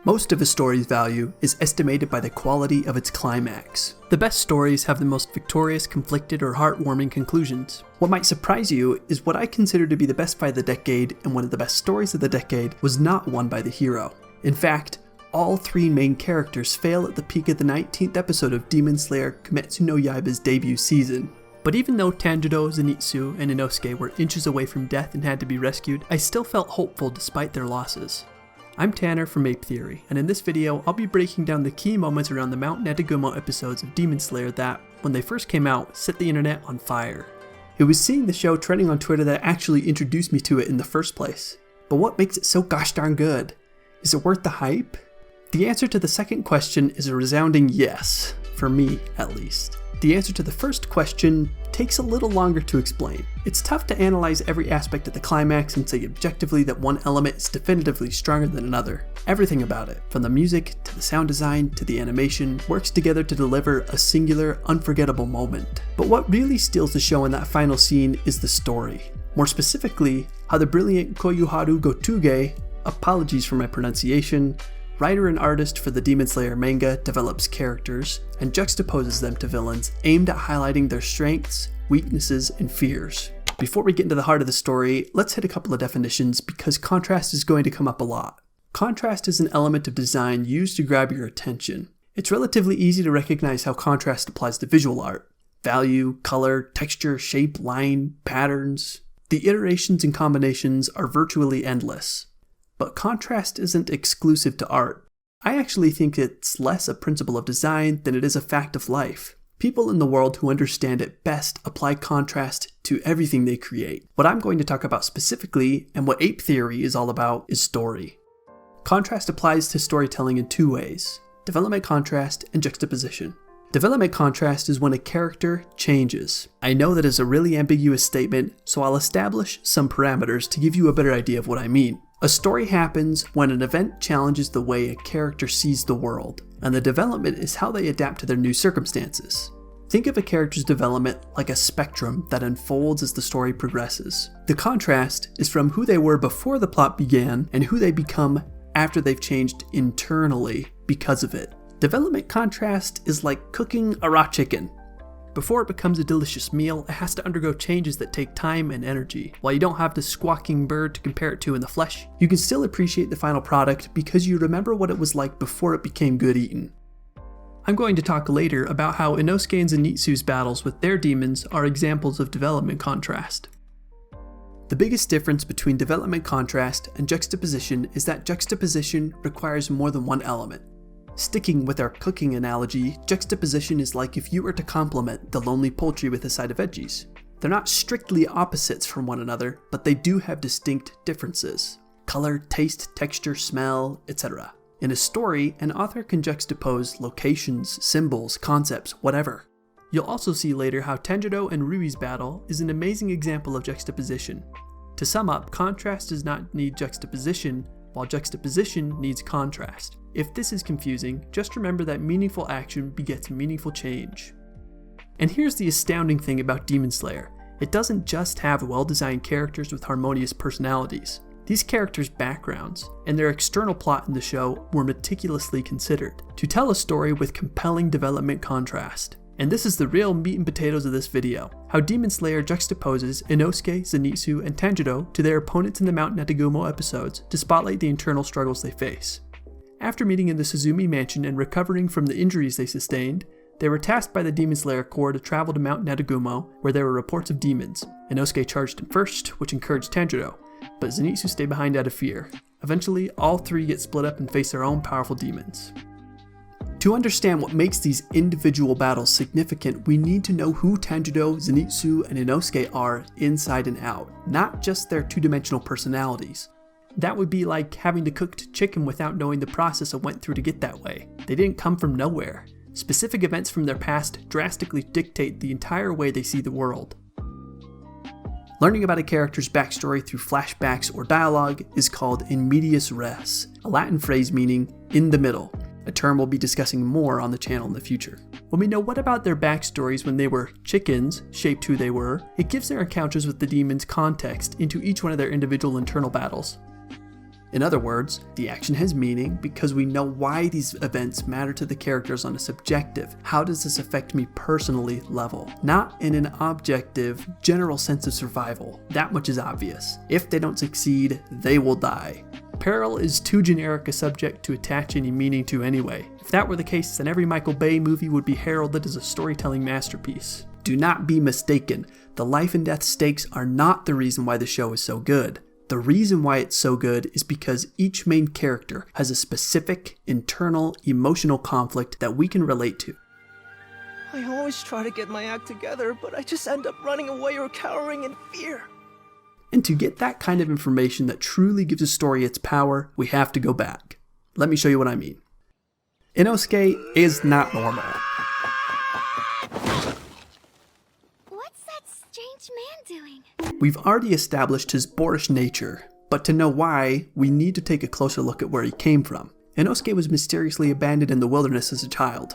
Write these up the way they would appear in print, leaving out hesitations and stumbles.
Most of a story's value is estimated by the quality of its climax. The best stories have the most victorious, conflicted, or heartwarming conclusions. What might surprise you is what I consider to be the best fight of the decade and one of the best stories of the decade was not won by the hero. In fact, all three main characters fail at the peak of the 19th episode of Demon Slayer Kimetsu no Yaiba's debut season. But even though Tanjiro, Zenitsu, and Inosuke were inches away from death and had to be rescued, I still felt hopeful despite their losses. I'm Tanner from Ape Theory, and in this video I'll be breaking down the key moments around the Mount Nakagawa episodes of Demon Slayer that, when they first came out, set the internet on fire. It was seeing the show trending on Twitter that actually introduced me to it in the first place. But what makes it so gosh darn good? Is it worth the hype? The answer to the second question is a resounding yes, for me at least. The answer to the first question takes a little longer to explain. It's tough to analyze every aspect of the climax and say objectively that one element is definitively stronger than another. Everything about it, from the music to the sound design to the animation, works together to deliver a singular, unforgettable moment. But what really steals the show in that final scene is the story. More specifically, how the brilliant Koyuharu Gotuge, apologies for my pronunciation, writer and artist for the Demon Slayer manga, develops characters and juxtaposes them to villains aimed at highlighting their strengths, weaknesses, and fears. Before we get into the heart of the story, let's hit a couple of definitions because contrast is going to come up a lot. Contrast is an element of design used to grab your attention. It's relatively easy to recognize how contrast applies to visual art. Value, color, texture, shape, line, patterns. The iterations and combinations are virtually endless. But contrast isn't exclusive to art. I actually think it's less a principle of design than it is a fact of life. People in the world who understand it best apply contrast to everything they create. What I'm going to talk about specifically, and what Ape Theory is all about, is story. Contrast applies to storytelling in two ways: development contrast and juxtaposition. Development contrast is when a character changes. I know that is a really ambiguous statement, so I'll establish some parameters to give you a better idea of what I mean. A story happens when an event challenges the way a character sees the world, and the development is how they adapt to their new circumstances. Think of a character's development like a spectrum that unfolds as the story progresses. The contrast is from who they were before the plot began and who they become after they've changed internally because of it. Development contrast is like cooking a raw chicken. Before it becomes a delicious meal, it has to undergo changes that take time and energy. While you don't have the squawking bird to compare it to in the flesh, you can still appreciate the final product because you remember what it was like before it became good eaten. I'm going to talk later about how Inosuke and Zenitsu's battles with their demons are examples of development contrast. The biggest difference between development contrast and juxtaposition is that juxtaposition requires more than one element. Sticking with our cooking analogy, juxtaposition is like if you were to complement the lonely poultry with a side of veggies. They're not strictly opposites from one another, but they do have distinct differences. Color, taste, texture, smell, etc. In a story, an author can juxtapose locations, symbols, concepts, whatever. You'll also see later how Tanjiro and Rui's battle is an amazing example of juxtaposition. To sum up, contrast does not need juxtaposition, while juxtaposition needs contrast. If this is confusing, just remember that meaningful action begets meaningful change. And here's the astounding thing about Demon Slayer. It doesn't just have well-designed characters with harmonious personalities. These characters' backgrounds and their external plot in the show were meticulously considered to tell a story with compelling development contrast. And this is the real meat and potatoes of this video, how Demon Slayer juxtaposes Inosuke, Zenitsu, and Tanjiro to their opponents in the Mount Nakagawa episodes to spotlight the internal struggles they face. After meeting in the Suzumi mansion and recovering from the injuries they sustained, they were tasked by the Demon Slayer Corps to travel to Mount Nakagawa, where there were reports of demons. Inosuke charged him first, which encouraged Tanjiro, but Zenitsu stayed behind out of fear. Eventually, all three get split up and face their own powerful demons. To understand what makes these individual battles significant, we need to know who Tanjiro, Zenitsu, and Inosuke are inside and out, not just their two-dimensional personalities. That would be like having to cook chicken without knowing the process it went through to get that way. They didn't come from nowhere. Specific events from their past drastically dictate the entire way they see the world. Learning about a character's backstory through flashbacks or dialogue is called in medias res, a Latin phrase meaning in the middle, a term we'll be discussing more on the channel in the future. When we know what about their backstories when they were chickens shaped who they were, it gives their encounters with the demons context into each one of their individual internal battles. In other words, the action has meaning because we know why these events matter to the characters on a subjective, how does this affect me personally level, not in an objective, general sense of survival. That much is obvious. If they don't succeed, they will die. Peril is too generic a subject to attach any meaning to anyway. If that were the case, then every Michael Bay movie would be heralded as a storytelling masterpiece. Do not be mistaken, the life and death stakes are not the reason why the show is so good. The reason why it's so good is because each main character has a specific, internal, emotional conflict that we can relate to. I always try to get my act together, but I just end up running away or cowering in fear. And to get that kind of information that truly gives a story its power, we have to go back. Let me show you what I mean. Inosuke is not normal. What's that strange man doing? We've already established his boorish nature, but to know why, we need to take a closer look at where he came from. Inosuke was mysteriously abandoned in the wilderness as a child.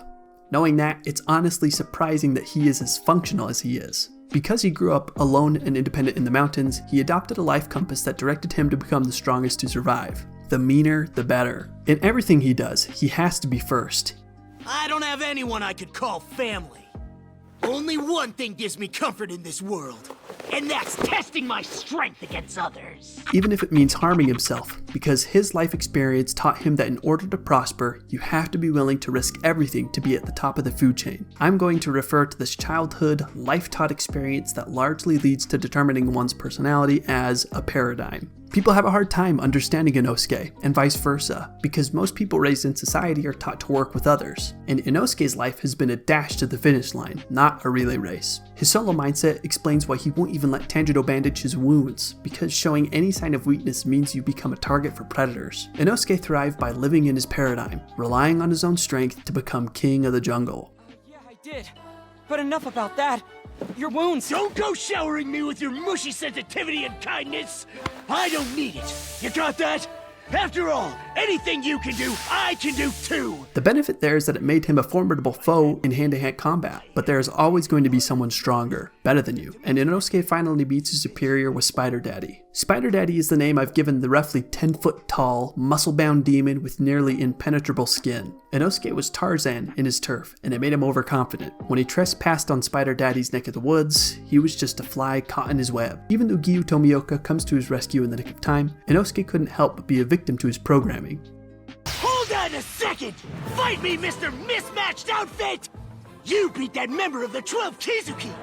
Knowing that, it's honestly surprising that he is as functional as he is. Because he grew up alone and independent in the mountains, he adopted a life compass that directed him to become the strongest to survive. The meaner, the better. In everything he does, he has to be first. I don't have anyone I could call family. Only one thing gives me comfort in this world, and that's testing my strength against others. Even if it means harming himself, because his life experience taught him that in order to prosper, you have to be willing to risk everything to be at the top of the food chain. I'm going to refer to this childhood, life-taught experience that largely leads to determining one's personality as a paradigm. People have a hard time understanding Inosuke, and vice versa, because most people raised in society are taught to work with others, and Inosuke's life has been a dash to the finish line, not a relay race. His solo mindset explains why he won't even let Tanjiro bandage his wounds, because showing any sign of weakness means you become a target for predators. Inosuke thrived by living in his paradigm, relying on his own strength to become king of the jungle. Yeah, I did. But enough about that. Your wounds. Don't go showering me with your mushy sensitivity and kindness. I don't need it. You got that? After all, anything you can do, I can do too! The benefit there is that it made him a formidable foe in hand-to-hand combat, but there is always going to be someone stronger, better than you, and Inosuke finally beats his superior with Spider Daddy. Spider Daddy is the name I've given the roughly 10-foot tall, muscle-bound demon with nearly impenetrable skin. Inosuke was Tarzan in his turf, and it made him overconfident. When he trespassed on Spider Daddy's neck of the woods, he was just a fly caught in his web. Even though Giyu Tomioka comes to his rescue in the nick of time, Inosuke couldn't help but be a victim to his programming. Hold on a second! Fight me, Mr. Mismatched Outfit! You beat that member of the 12 Kizuki!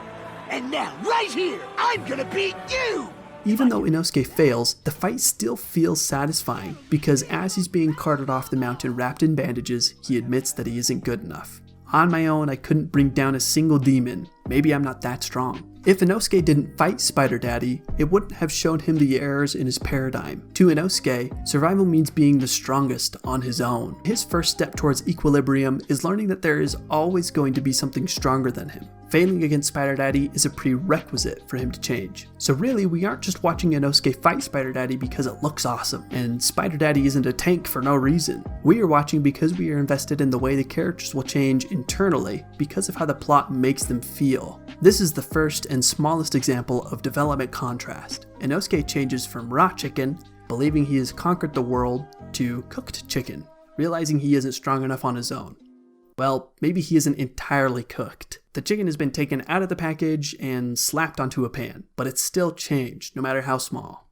And now, right here, I'm gonna beat you! Even though Inosuke fails, the fight still feels satisfying, because as he's being carted off the mountain wrapped in bandages, he admits that he isn't good enough. On my own, I couldn't bring down a single demon. Maybe I'm not that strong. If Inosuke didn't fight Spider Daddy, it wouldn't have shown him the errors in his paradigm. To Inosuke, survival means being the strongest on his own. His first step towards equilibrium is learning that there is always going to be something stronger than him. Failing against Spider Daddy is a prerequisite for him to change. So really, we aren't just watching Inosuke fight Spider Daddy because it looks awesome, and Spider Daddy isn't a tank for no reason. We are watching because we are invested in the way the characters will change internally because of how the plot makes them feel. This is the first and smallest example of development contrast. Inosuke changes from raw chicken, believing he has conquered the world, to cooked chicken, realizing he isn't strong enough on his own. Well, maybe he isn't entirely cooked. The chicken has been taken out of the package and slapped onto a pan, but it's still changed, no matter how small.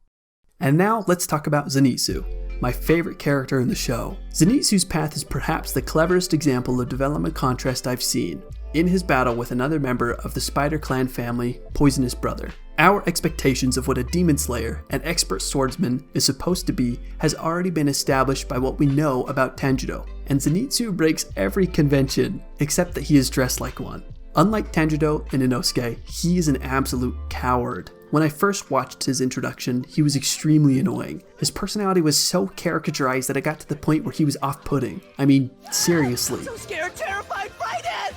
And now let's talk about Zenitsu, my favorite character in the show. Zenitsu's path is perhaps the cleverest example of development contrast I've seen. In his battle with another member of the Spider Clan family, Poisonous Brother. Our expectations of what a demon slayer, an expert swordsman, is supposed to be has already been established by what we know about Tanjiro, and Zenitsu breaks every convention except that he is dressed like one. Unlike Tanjiro and Inosuke, he is an absolute coward. When I first watched his introduction, he was extremely annoying. His personality was so caricaturized that I got to the point where he was off-putting. I mean, seriously. So scared, terrified, frightened!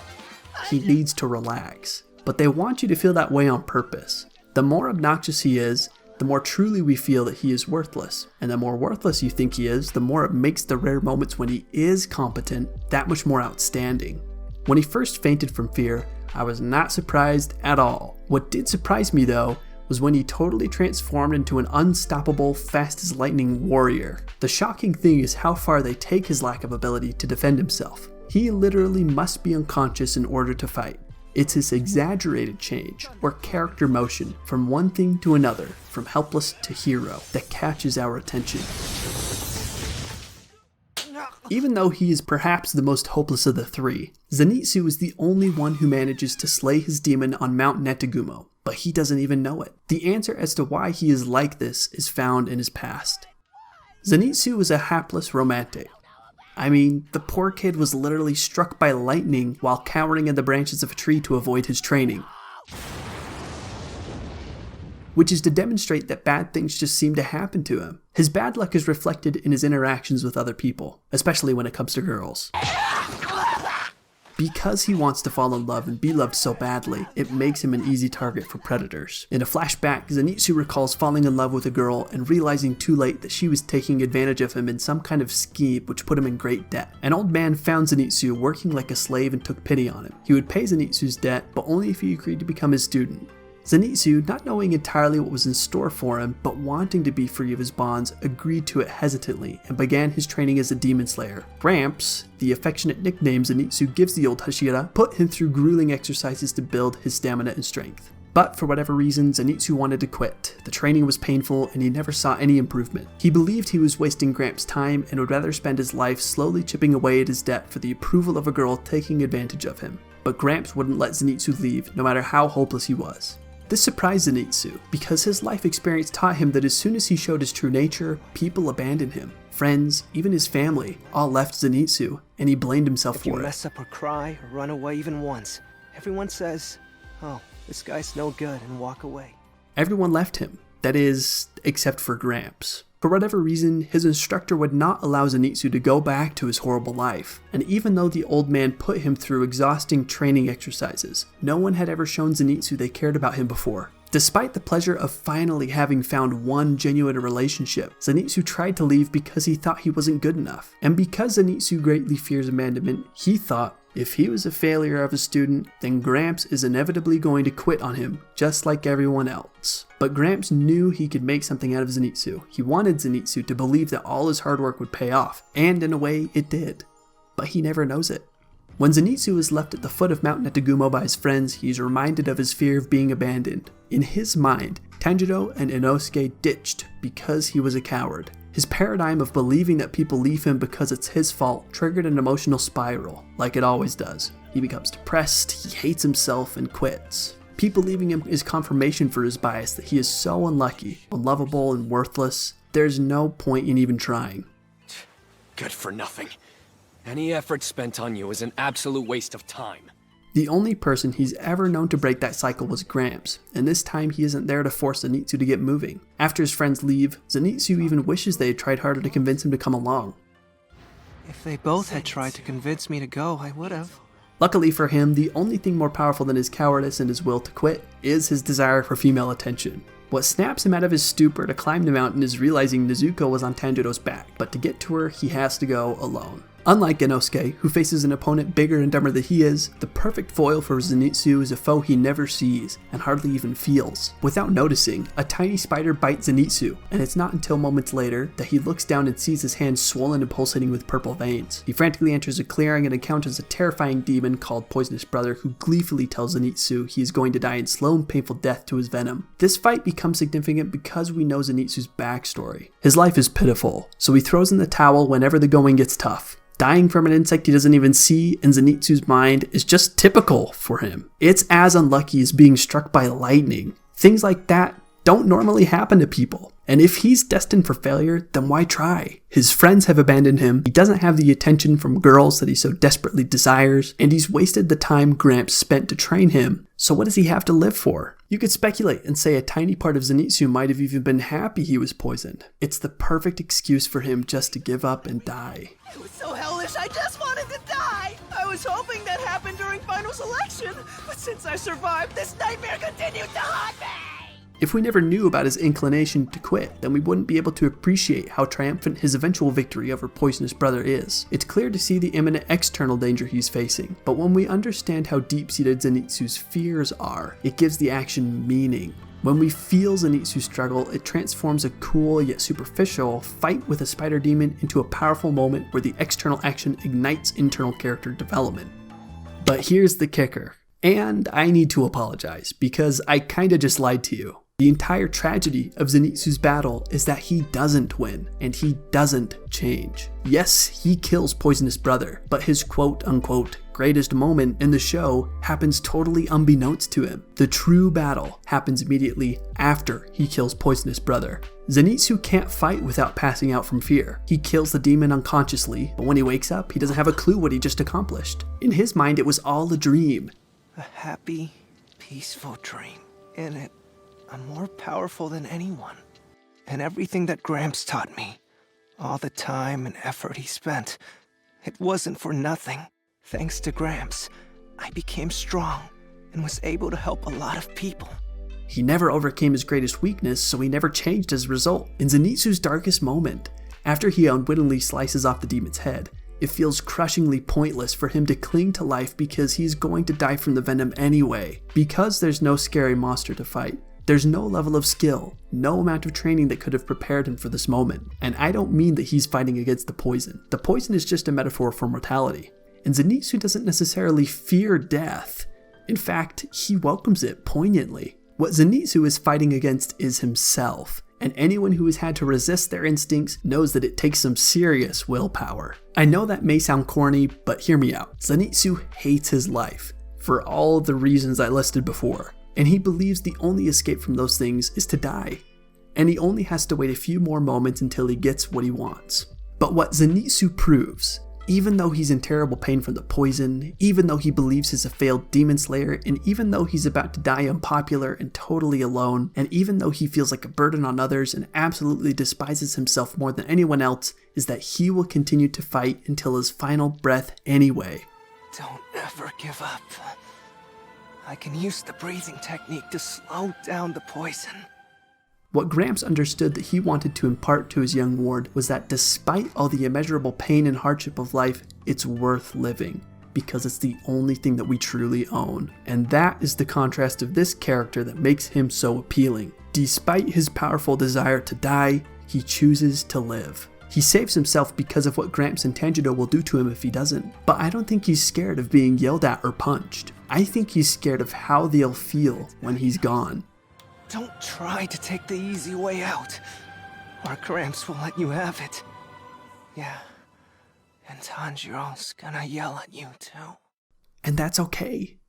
He needs to relax. But they want you to feel that way on purpose. The more obnoxious he is, the more truly we feel that he is worthless. And the more worthless you think he is, the more it makes the rare moments when he is competent that much more outstanding. When he first fainted from fear, I was not surprised at all. What did surprise me though, was when he totally transformed into an unstoppable, fast-as-lightning warrior. The shocking thing is how far they take his lack of ability to defend himself. He literally must be unconscious in order to fight. It's this exaggerated change, or character motion, from one thing to another, from helpless to hero, that catches our attention. Even though he is perhaps the most hopeless of the three, Zenitsu is the only one who manages to slay his demon on Mount Netegumo, but he doesn't even know it. The answer as to why he is like this is found in his past. Zenitsu is a hapless romantic. I mean, the poor kid was literally struck by lightning while cowering in the branches of a tree to avoid his training. Which is to demonstrate that bad things just seem to happen to him. His bad luck is reflected in his interactions with other people, especially when it comes to girls. Because he wants to fall in love and be loved so badly, it makes him an easy target for predators. In a flashback, Zenitsu recalls falling in love with a girl and realizing too late that she was taking advantage of him in some kind of scheme which put him in great debt. An old man found Zenitsu working like a slave and took pity on him. He would pay Zenitsu's debt, but only if he agreed to become his student. Zenitsu, not knowing entirely what was in store for him, but wanting to be free of his bonds, agreed to it hesitantly and began his training as a demon slayer. Gramps, the affectionate nickname Zenitsu gives the old Hashira, put him through grueling exercises to build his stamina and strength. But for whatever reason, Zenitsu wanted to quit. The training was painful and he never saw any improvement. He believed he was wasting Gramps' time and would rather spend his life slowly chipping away at his debt for the approval of a girl taking advantage of him. But Gramps wouldn't let Zenitsu leave, no matter how hopeless he was. This surprised Zenitsu, because his life experience taught him that as soon as he showed his true nature, people abandoned him. Friends, even his family, all left Zenitsu, and he blamed himself for it. If you mess up or cry or run away even once, everyone says, "Oh, this guy's no good," and walk away. Everyone left him. That is, except for Gramps. For whatever reason, his instructor would not allow Zenitsu to go back to his horrible life. And even though the old man put him through exhausting training exercises, no one had ever shown Zenitsu they cared about him before. Despite the pleasure of finally having found one genuine relationship, Zenitsu tried to leave because he thought he wasn't good enough. And because Zenitsu greatly fears abandonment, he thought if he was a failure of a student, then Gramps is inevitably going to quit on him, just like everyone else. But Gramps knew he could make something out of Zenitsu. He wanted Zenitsu to believe that all his hard work would pay off, and in a way, it did. But he never knows it. When Zenitsu is left at the foot of Mount Netegumo by his friends, he is reminded of his fear of being abandoned. In his mind, Tanjiro and Inosuke ditched because he was a coward. His paradigm of believing that people leave him because it's his fault triggered an emotional spiral, like it always does. He becomes depressed, he hates himself, and quits. People leaving him is confirmation for his bias that he is so unlucky, unlovable, and worthless, there's no point in even trying. Good for nothing. Any effort spent on you is an absolute waste of time. The only person he's ever known to break that cycle was Gramps, and this time he isn't there to force Zenitsu to get moving. After his friends leave, Zenitsu even wishes they had tried harder to convince him to come along. If they both had tried to convince me to go, I would have. Luckily for him, the only thing more powerful than his cowardice and his will to quit is his desire for female attention. What snaps him out of his stupor to climb the mountain is realizing Nezuko was on Tanjiro's back, but to get to her, he has to go alone. Unlike Inosuke, who faces an opponent bigger and dumber than he is, the perfect foil for Zenitsu is a foe he never sees, and hardly even feels. Without noticing, a tiny spider bites Zenitsu, and it's not until moments later that he looks down and sees his hand swollen and pulsating with purple veins. He frantically enters a clearing and encounters a terrifying demon called Poisonous Brother who gleefully tells Zenitsu he is going to die in slow and painful death to his venom. This fight becomes significant because we know Zenitsu's backstory. His life is pitiful, so he throws in the towel whenever the going gets tough. Dying from an insect he doesn't even see in Zenitsu's mind is just typical for him. It's as unlucky as being struck by lightning. Things like that don't normally happen to people. And if he's destined for failure, then why try? His friends have abandoned him, he doesn't have the attention from girls that he so desperately desires, and he's wasted the time Gramps spent to train him. So what does he have to live for? You could speculate and say a tiny part of Zenitsu might have even been happy he was poisoned. It's the perfect excuse for him just to give up and die. It was so hellish, I just wanted to die! I was hoping that happened during final selection, but since I survived, this nightmare continued to haunt me! If we never knew about his inclination to quit, then we wouldn't be able to appreciate how triumphant his eventual victory over Poisonous Brother is. It's clear to see the imminent external danger he's facing, but when we understand how deep-seated Zenitsu's fears are, it gives the action meaning. When we feel Zenitsu struggle, it transforms a cool yet superficial fight with a spider demon into a powerful moment where the external action ignites internal character development. But here's the kicker, and I need to apologize because I kinda just lied to you. The entire tragedy of Zenitsu's battle is that he doesn't win, and he doesn't change. Yes, he kills Poisonous Brother, but his quote-unquote greatest moment in the show happens totally unbeknownst to him. The true battle happens immediately after he kills Poisonous Brother. Zenitsu can't fight without passing out from fear. He kills the demon unconsciously, but when he wakes up, he doesn't have a clue what he just accomplished. In his mind, it was all a dream. A happy, peaceful dream. In it, I'm more powerful than anyone. And everything that Gramps taught me, all the time and effort he spent, it wasn't for nothing. Thanks to Gramps, I became strong and was able to help a lot of people. He never overcame his greatest weakness, so he never changed as a result. In Zenitsu's darkest moment, after he unwittingly slices off the demon's head, it feels crushingly pointless for him to cling to life because he's going to die from the venom anyway. Because there's no scary monster to fight, there's no level of skill, no amount of training that could have prepared him for this moment. And I don't mean that he's fighting against the poison. The poison is just a metaphor for mortality. And Zenitsu doesn't necessarily fear death. In fact, he welcomes it poignantly. What Zenitsu is fighting against is himself. And anyone who has had to resist their instincts knows that it takes some serious willpower. I know that may sound corny, but hear me out. Zenitsu hates his life for all the reasons I listed before. And he believes the only escape from those things is to die. And he only has to wait a few more moments until he gets what he wants. But what Zenitsu proves, even though he's in terrible pain from the poison, even though he believes he's a failed demon slayer, and even though he's about to die unpopular and totally alone, and even though he feels like a burden on others and absolutely despises himself more than anyone else, is that he will continue to fight until his final breath anyway. Don't ever give up. I can use the breathing technique to slow down the poison. What Gramps understood that he wanted to impart to his young ward was that despite all the immeasurable pain and hardship of life, it's worth living, because it's the only thing that we truly own. And that is the contrast of this character that makes him so appealing. Despite his powerful desire to die, he chooses to live. He saves himself because of what Gramps and Tanjiro will do to him if he doesn't. But I don't think he's scared of being yelled at or punched. I think he's scared of how they'll feel when he's gone. Don't try to take the easy way out, or Gramps will let you have it. Yeah, and Tanjiro's gonna yell at you too. And that's okay.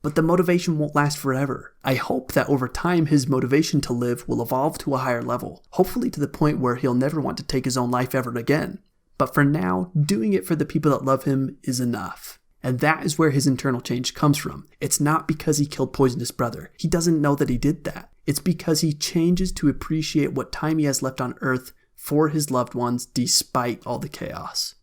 But the motivation won't last forever. I hope that over time his motivation to live will evolve to a higher level, hopefully to the point where he'll never want to take his own life ever again. But for now, doing it for the people that love him is enough. And that is where his internal change comes from. It's not because he killed Poisonous Brother. He doesn't know that he did that. It's because he changes to appreciate what time he has left on Earth for his loved ones despite all the chaos.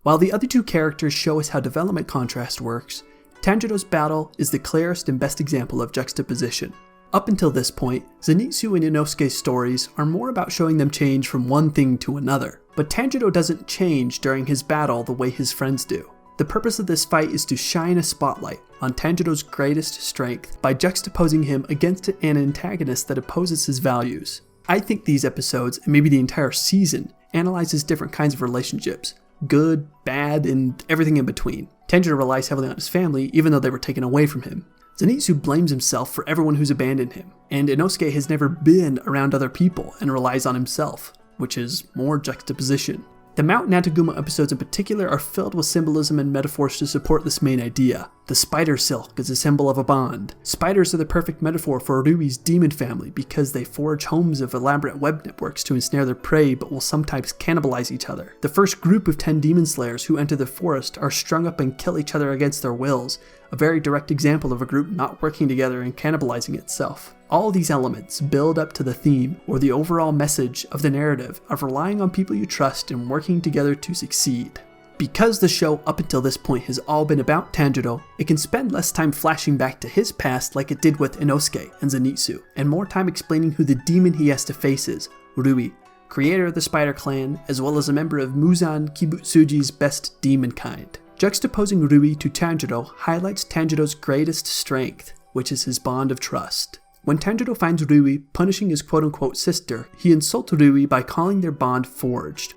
While the other two characters show us how development contrast works, Tanjiro's battle is the clearest and best example of juxtaposition. Up until this point, Zenitsu and Inosuke's stories are more about showing them change from one thing to another. But Tanjiro doesn't change during his battle the way his friends do. The purpose of this fight is to shine a spotlight on Tanjiro's greatest strength by juxtaposing him against an antagonist that opposes his values. I think these episodes, and maybe the entire season, analyzes different kinds of relationships, good, bad, and everything in between. Tanjiro relies heavily on his family, even though they were taken away from him. Zenitsu blames himself for everyone who's abandoned him, and Inosuke has never been around other people and relies on himself, which is more juxtaposition. The Mount Nataguma episodes in particular are filled with symbolism and metaphors to support this main idea. The spider silk is a symbol of a bond. Spiders are the perfect metaphor for Rui's demon family because they forge homes of elaborate web networks to ensnare their prey but will sometimes cannibalize each other. The first group of 10 demon slayers who enter the forest are strung up and kill each other against their wills, a very direct example of a group not working together and cannibalizing itself. All these elements build up to the theme or the overall message of the narrative of relying on people you trust and working together to succeed. Because the show up until this point has all been about Tanjiro, it can spend less time flashing back to his past like it did with Inosuke and Zenitsu, and more time explaining who the demon he has to face is, Rui, creator of the Spider Clan, as well as a member of Muzan Kibutsuji's best demon kind. Juxtaposing Rui to Tanjiro highlights Tanjiro's greatest strength, which is his bond of trust. When Tanjiro finds Rui punishing his quote-unquote sister, he insults Rui by calling their bond forged.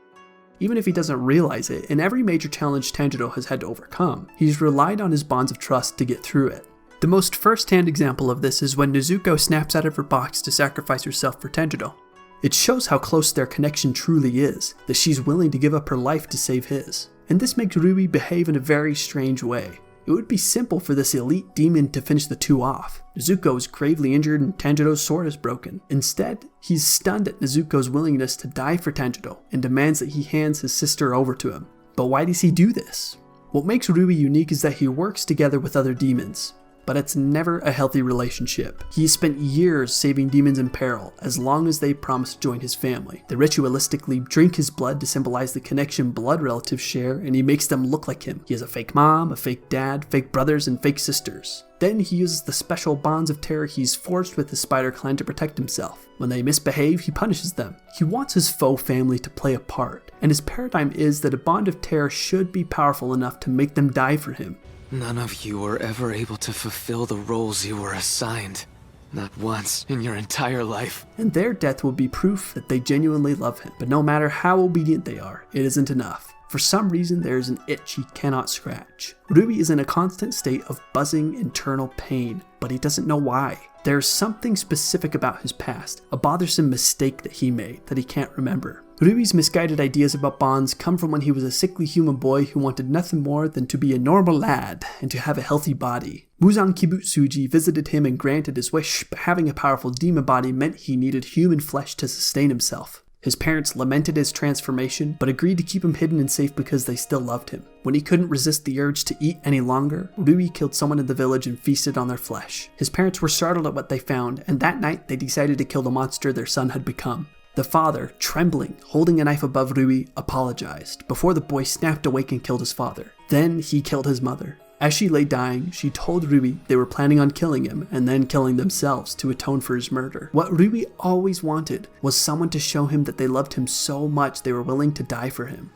Even if he doesn't realize it, in every major challenge Tanjiro has had to overcome, he's relied on his bonds of trust to get through it. The most first-hand example of this is when Nezuko snaps out of her box to sacrifice herself for Tanjiro. It shows how close their connection truly is, that she's willing to give up her life to save his. And this makes Rui behave in a very strange way. It would be simple for this elite demon to finish the two off. Nezuko is gravely injured and Tanjiro's sword is broken. Instead, he's stunned at Nezuko's willingness to die for Tanjiro and demands that he hands his sister over to him. But why does he do this? What makes Rui unique is that he works together with other demons. But it's never a healthy relationship. He spent years saving demons in peril, as long as they promised to join his family. They ritualistically drink his blood to symbolize the connection blood relatives share, and he makes them look like him. He has a fake mom, a fake dad, fake brothers, and fake sisters. Then he uses the special bonds of terror he's forged with the Spider Clan to protect himself. When they misbehave, he punishes them. He wants his faux family to play a part, and his paradigm is that a bond of terror should be powerful enough to make them die for him. None of you were ever able to fulfill the roles you were assigned. Not once in your entire life. And their death will be proof that they genuinely love him. But no matter how obedient they are, it isn't enough. For some reason, there is an itch he cannot scratch. Rui is in a constant state of buzzing internal pain, but he doesn't know why. There's something specific about his past, a bothersome mistake that he made that he can't remember. Rui's misguided ideas about bonds come from when he was a sickly human boy who wanted nothing more than to be a normal lad and to have a healthy body. Muzan Kibutsuji visited him and granted his wish, but having a powerful demon body meant he needed human flesh to sustain himself. His parents lamented his transformation, but agreed to keep him hidden and safe because they still loved him. When he couldn't resist the urge to eat any longer, Rui killed someone in the village and feasted on their flesh. His parents were startled at what they found, and that night they decided to kill the monster their son had become. The father, trembling, holding a knife above Rui, apologized, before the boy snapped awake and killed his father. Then he killed his mother. As she lay dying, she told Rui they were planning on killing him and then killing themselves to atone for his murder. What Rui always wanted was someone to show him that they loved him so much they were willing to die for him.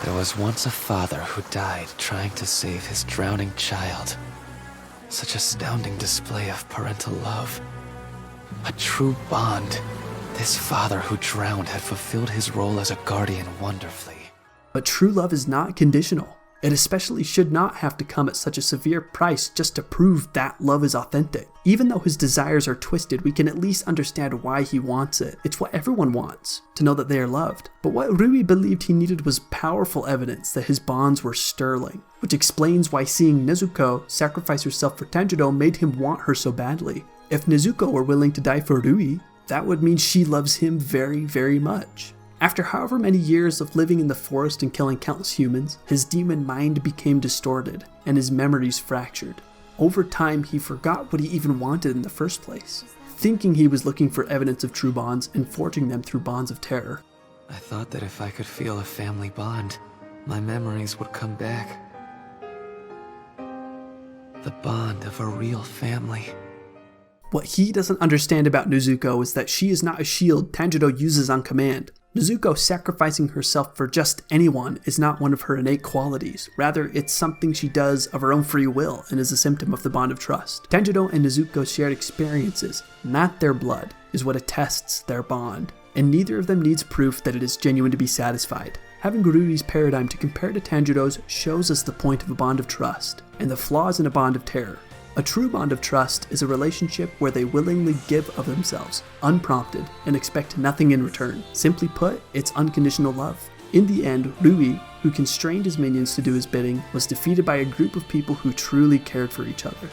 There was once a father who died trying to save his drowning child. Such astounding display of parental love. A true bond. This father who drowned had fulfilled his role as a guardian wonderfully. But true love is not conditional. It especially should not have to come at such a severe price just to prove that love is authentic. Even though his desires are twisted, we can at least understand why he wants it. It's what everyone wants, to know that they are loved. But what Rui believed he needed was powerful evidence that his bonds were sterling, which explains why seeing Nezuko sacrifice herself for Tanjiro made him want her so badly. If Nezuko were willing to die for Rui, that would mean she loves him very, very much. After however many years of living in the forest and killing countless humans, his demon mind became distorted and his memories fractured. Over time, he forgot what he even wanted in the first place, thinking he was looking for evidence of true bonds and forging them through bonds of terror. I thought that if I could feel a family bond, my memories would come back. The bond of a real family. What he doesn't understand about Nezuko is that she is not a shield Tanjiro uses on command. Nezuko sacrificing herself for just anyone is not one of her innate qualities. Rather, it's something she does of her own free will and is a symptom of the bond of trust. Tanjiro and Nezuko's shared experiences, not their blood, is what attests their bond. And neither of them needs proof that it is genuine to be satisfied. Having Rui's paradigm to compare to Tanjiro's shows us the point of a bond of trust, and the flaws in a bond of terror. A true bond of trust is a relationship where they willingly give of themselves, unprompted, and expect nothing in return. Simply put, it's unconditional love. In the end, Rui, who constrained his minions to do his bidding, was defeated by a group of people who truly cared for each other.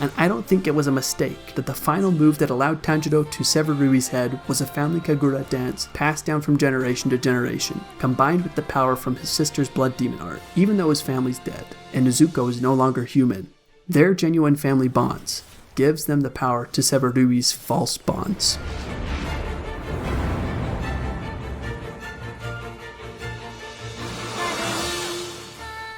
And I don't think it was a mistake that the final move that allowed Tanjiro to sever Rui's head was a family Kagura dance passed down from generation to generation, combined with the power from his sister's blood demon art, even though his family's dead, and Nezuko is no longer human. Their genuine family bonds gives them the power to sever Rui's false bonds.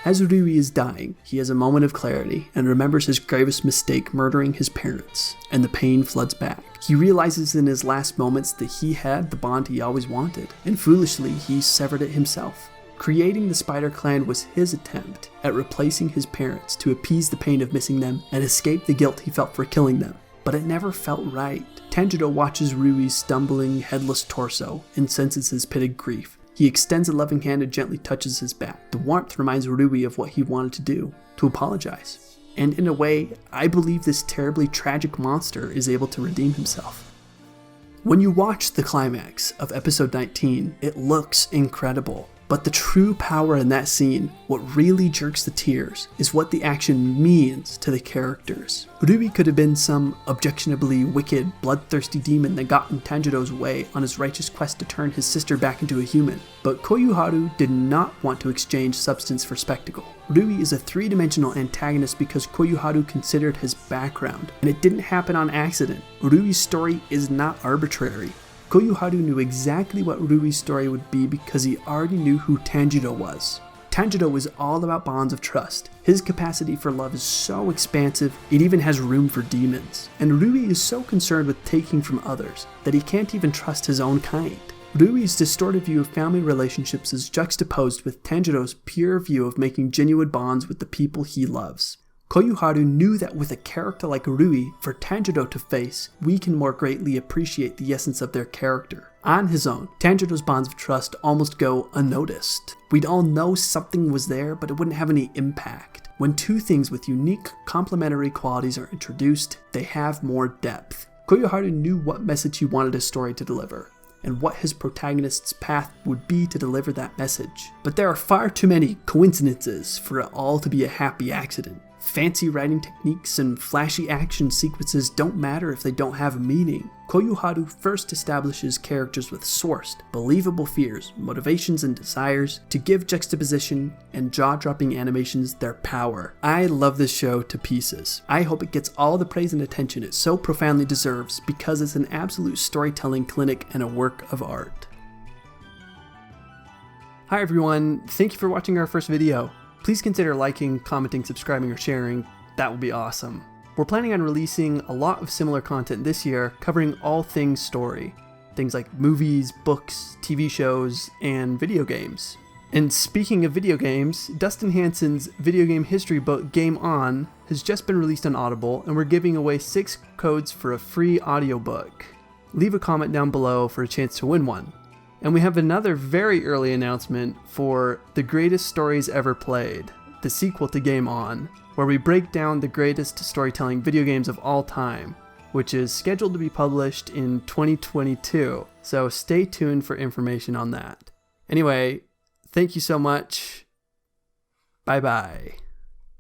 As Rui is dying, he has a moment of clarity and remembers his gravest mistake, murdering his parents, and the pain floods back. He realizes in his last moments that he had the bond he always wanted, and foolishly he severed it himself. Creating the Spider Clan was his attempt at replacing his parents to appease the pain of missing them and escape the guilt he felt for killing them. But it never felt right. Tanjiro watches Rui's stumbling, headless torso and senses his pitted grief. He extends a loving hand and gently touches his back. The warmth reminds Rui of what he wanted to do, to apologize. And in a way, I believe this terribly tragic monster is able to redeem himself. When you watch the climax of episode 19, it looks incredible. But the true power in that scene, what really jerks the tears, is what the action means to the characters. Rui could have been some objectionably wicked, bloodthirsty demon that got in Tanjiro's way on his righteous quest to turn his sister back into a human. But Koyuharu did not want to exchange substance for spectacle. Rui is a three-dimensional antagonist because Koyuharu considered his background, and it didn't happen on accident. Rui's story is not arbitrary. Koyuharu knew exactly what Rui's story would be because he already knew who Tanjiro was. Tanjiro is all about bonds of trust. His capacity for love is so expansive, it even has room for demons. And Rui is so concerned with taking from others that he can't even trust his own kind. Rui's distorted view of family relationships is juxtaposed with Tanjiro's pure view of making genuine bonds with the people he loves. Koyuharu knew that with a character like Rui, for Tanjiro to face, we can more greatly appreciate the essence of their character. On his own, Tanjiro's bonds of trust almost go unnoticed. We'd all know something was there, but it wouldn't have any impact. When two things with unique complementary qualities are introduced, they have more depth. Koyuharu knew what message he wanted his story to deliver, and what his protagonist's path would be to deliver that message. But there are far too many coincidences for it all to be a happy accident. Fancy writing techniques and flashy action sequences don't matter if they don't have a meaning. Koyuharu first establishes characters with sourced, believable fears, motivations, and desires to give juxtaposition and jaw-dropping animations their power. I love this show to pieces. I hope it gets all the praise and attention it so profoundly deserves because it's an absolute storytelling clinic and a work of art. Hi everyone, thank you for watching our first video. Please consider liking, commenting, subscribing, or sharing. That would be awesome. We're planning on releasing a lot of similar content this year, covering all things story. Things like movies, books, TV shows, and video games. And speaking of video games, Dustin Hansen's video game history book Game On has just been released on Audible, and we're giving away 6 codes for a free audiobook. Leave a comment down below for a chance to win one. And we have another very early announcement for The Greatest Stories Ever Played, the sequel to Game On, where we break down the greatest storytelling video games of all time, which is scheduled to be published in 2022, so stay tuned for information on that. Anyway, thank you so much. Bye bye.